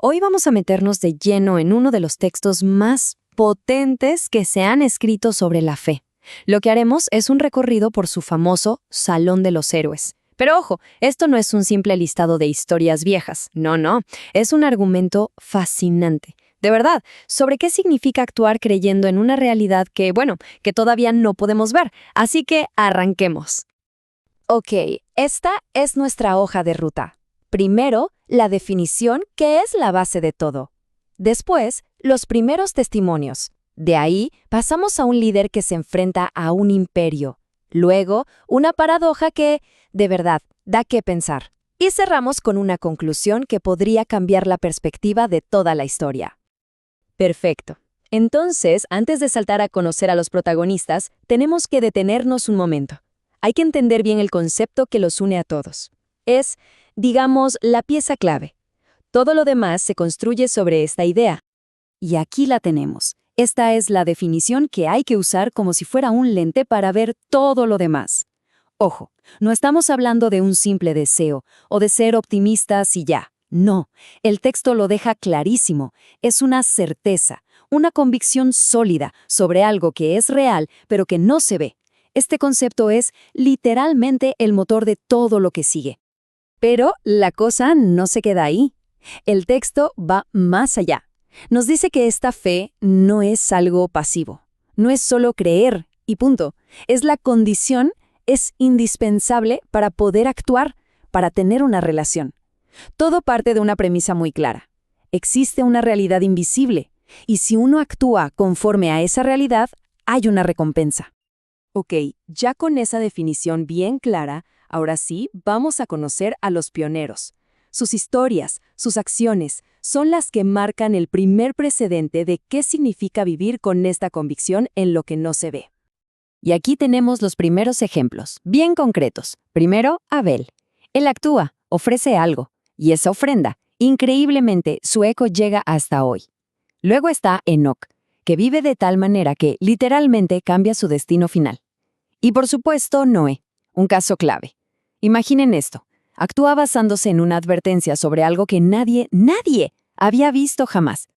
Hoy vamos a meternos de lleno en uno de los textos más potentes que se han escrito sobre la fe. Lo que haremos es un recorrido por su famoso Salón de los Héroes. Pero ojo, esto no es un simple listado de historias viejas. No, es un argumento fascinante. De verdad, sobre qué significa actuar creyendo en una realidad que todavía no podemos ver. Así que arranquemos. Ok, esta es nuestra hoja de ruta. Primero, la definición, que es la base de todo. Después, los primeros testimonios. De ahí, pasamos a un líder que se enfrenta a un imperio. Luego, una paradoja que, de verdad, da que pensar. Y cerramos con una conclusión que podría cambiar la perspectiva de toda la historia. Perfecto. Entonces, antes de saltar a conocer a los protagonistas, tenemos que detenernos un momento. Hay que entender bien el concepto que los une a todos. Es, digamos, la pieza clave. Todo lo demás se construye sobre esta idea. Y aquí la tenemos. Esta es la definición que hay que usar como si fuera un lente para ver todo lo demás. Ojo, no estamos hablando de un simple deseo o de ser optimistas y ya. No, el texto lo deja clarísimo. Es una certeza, una convicción sólida sobre algo que es real pero que no se ve. Este concepto es literalmente el motor de todo lo que sigue. Pero la cosa no se queda ahí. El texto va más allá. Nos dice que esta fe no es algo pasivo. No es solo creer y punto. Es la condición, es indispensable para poder actuar, para tener una relación. Todo parte de una premisa muy clara. Existe una realidad invisible, y si uno actúa conforme a esa realidad, hay una recompensa. Ok, ya con esa definición bien clara, ahora sí vamos a conocer a los pioneros. Sus historias, sus acciones, son las que marcan el primer precedente de qué significa vivir con esta convicción en lo que no se ve. Y aquí tenemos los primeros ejemplos, bien concretos. Primero, Abel. Él actúa, ofrece algo, y esa ofrenda, increíblemente, su eco llega hasta hoy. Luego está Enoc, que vive de tal manera que literalmente cambia su destino final. Y por supuesto, Noé, un caso clave. Imaginen esto, actúa basándose en una advertencia sobre algo que nadie había visto jamás.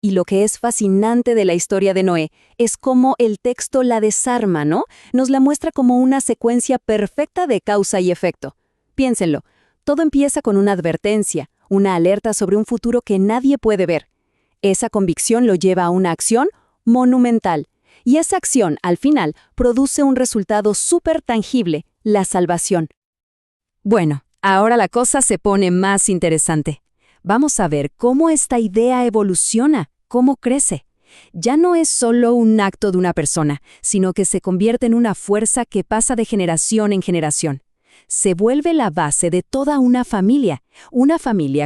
Y lo que es fascinante de la historia de Noé es cómo el texto la desarma, ¿no? Nos la muestra como una secuencia perfecta de causa y efecto. Piénsenlo, todo empieza con una advertencia, una alerta sobre un futuro que nadie puede ver. Esa convicción lo lleva a una acción monumental. Y esa acción, al final, produce un resultado súper tangible, la salvación. Bueno, ahora la cosa se pone más interesante. Vamos a ver cómo esta idea evoluciona, cómo crece. Ya no es solo un acto de una persona, sino que se convierte en una fuerza que pasa de generación en generación. Se vuelve la base de toda una familia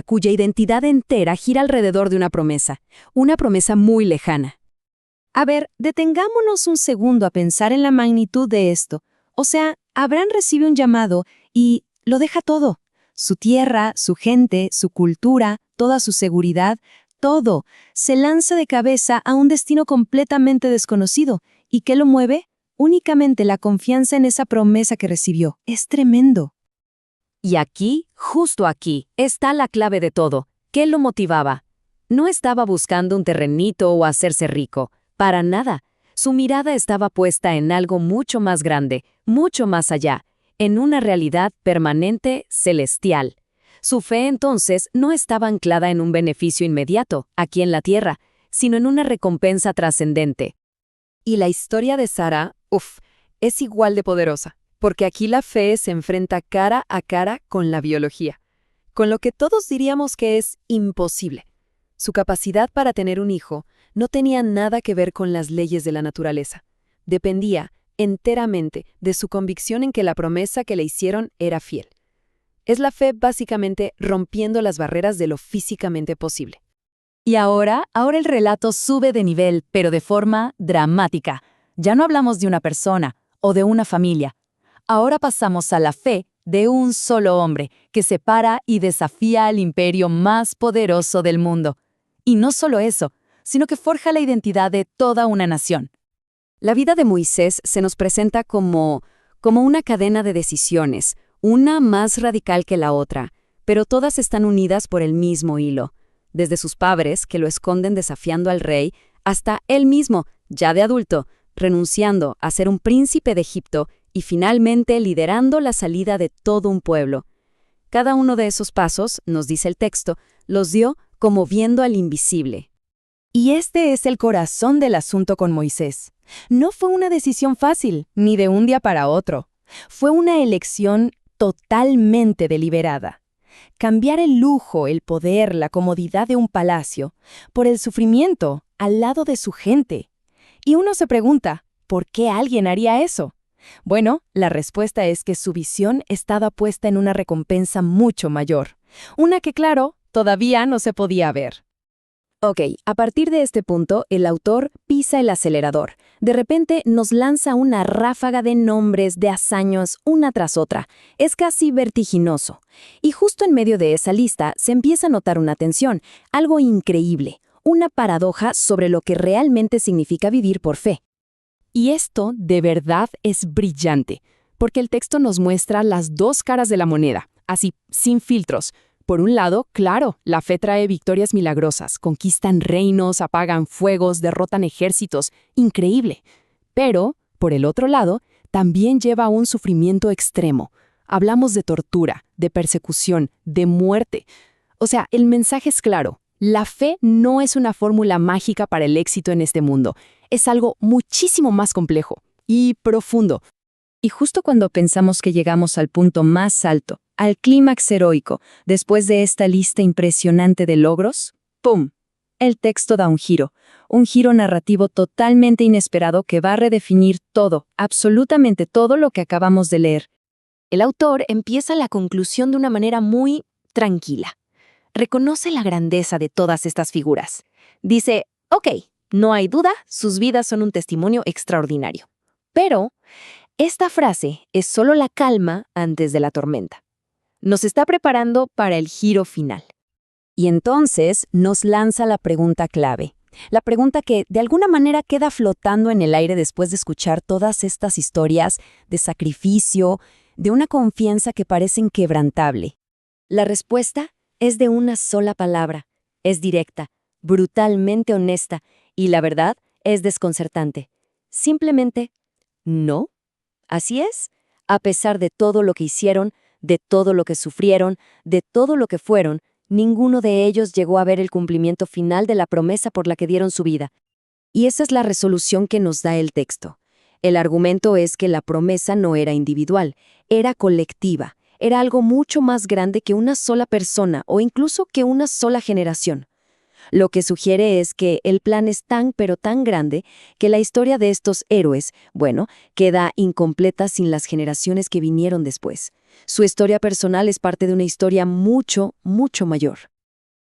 cuya identidad entera gira alrededor de una promesa muy lejana. A ver, detengámonos un segundo a pensar en la magnitud de esto. O sea, Abraham recibe un llamado y lo deja todo. Su tierra, su gente, su cultura, toda su seguridad, todo. Se lanza de cabeza a un destino completamente desconocido. ¿Y qué lo mueve? Únicamente la confianza en esa promesa que recibió. Es tremendo. Y aquí, justo aquí, está la clave de todo. ¿Qué lo motivaba? No estaba buscando un terrenito o hacerse rico. Para nada. Su mirada estaba puesta en algo mucho más grande, mucho más allá, en una realidad permanente, celestial. Su fe, entonces, no estaba anclada en un beneficio inmediato, aquí en la tierra, sino en una recompensa trascendente. Y la historia de Sara, es igual de poderosa, porque aquí la fe se enfrenta cara a cara con la biología, con lo que todos diríamos que es imposible. Su capacidad para tener un hijo no tenía nada que ver con las leyes de la naturaleza. Dependía enteramente de su convicción en que la promesa que le hicieron era fiel. Es la fe básicamente rompiendo las barreras de lo físicamente posible. Y ahora el relato sube de nivel, pero de forma dramática. Ya no hablamos de una persona o de una familia. Ahora pasamos a la fe de un solo hombre que se para y desafía al imperio más poderoso del mundo. Y no solo eso, sino que forja la identidad de toda una nación. La vida de Moisés se nos presenta como una cadena de decisiones, una más radical que la otra, pero todas están unidas por el mismo hilo. desde sus padres, que lo esconden desafiando al rey, hasta él mismo, ya de adulto, renunciando a ser un príncipe de Egipto y finalmente liderando la salida de todo un pueblo. Cada uno de esos pasos, nos dice el texto, los dio como viendo al invisible. Y este es el corazón del asunto con Moisés. No fue una decisión fácil, ni de un día para otro. Fue una elección totalmente deliberada. Cambiar el lujo, el poder, la comodidad de un palacio por el sufrimiento al lado de su gente. Y uno se pregunta, ¿por qué alguien haría eso? Bueno, la respuesta es que su visión estaba puesta en una recompensa mucho mayor. Una que, claro, todavía no se podía ver. Ok, a partir de este punto, el autor pisa el acelerador. De repente nos lanza una ráfaga de nombres, de hazañas, una tras otra. Es casi vertiginoso. Y justo en medio de esa lista se empieza a notar una tensión, algo increíble, una paradoja sobre lo que realmente significa vivir por fe. Y esto, de verdad, es brillante, porque el texto nos muestra las dos caras de la moneda, así, sin filtros. Por un lado, claro, la fe trae victorias milagrosas, conquistan reinos, apagan fuegos, derrotan ejércitos, increíble. Pero, por el otro lado, también lleva a un sufrimiento extremo. Hablamos de tortura, de persecución, de muerte. O sea, el mensaje es claro. La fe no es una fórmula mágica para el éxito en este mundo. Es algo muchísimo más complejo y profundo. Y justo cuando pensamos que llegamos al punto más alto, al clímax heroico, después de esta lista impresionante de logros, ¡pum! El texto da un giro narrativo totalmente inesperado que va a redefinir todo, absolutamente todo lo que acabamos de leer. El autor empieza la conclusión de una manera muy tranquila. Reconoce la grandeza de todas estas figuras. Dice, ok, no hay duda, sus vidas son un testimonio extraordinario. Pero esta frase es solo la calma antes de la tormenta. Nos está preparando para el giro final. Y entonces nos lanza la pregunta clave. La pregunta que de alguna manera queda flotando en el aire después de escuchar todas estas historias de sacrificio, de una confianza que parece inquebrantable. La respuesta es de una sola palabra. Es directa, brutalmente honesta y la verdad es desconcertante. Simplemente, no. Así es. A pesar de todo lo que hicieron, de todo lo que sufrieron, de todo lo que fueron, ninguno de ellos llegó a ver el cumplimiento final de la promesa por la que dieron su vida. Y esa es la resolución que nos da el texto. El argumento es que la promesa no era individual, era colectiva, era algo mucho más grande que una sola persona o incluso que una sola generación. Lo que sugiere es que el plan es tan pero tan grande que la historia de estos héroes, queda incompleta sin las generaciones que vinieron después. Su historia personal es parte de una historia mucho, mucho mayor.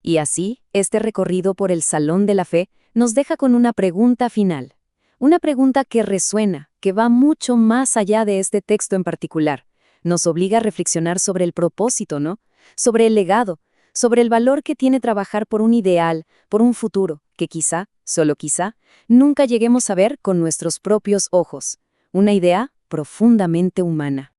Y así, este recorrido por el Salón de la Fe nos deja con una pregunta final. Una pregunta que resuena, que va mucho más allá de este texto en particular. Nos obliga a reflexionar sobre el propósito, ¿no? Sobre el legado, sobre el valor que tiene trabajar por un ideal, por un futuro, que quizá, solo quizá, nunca lleguemos a ver con nuestros propios ojos. Una idea profundamente humana.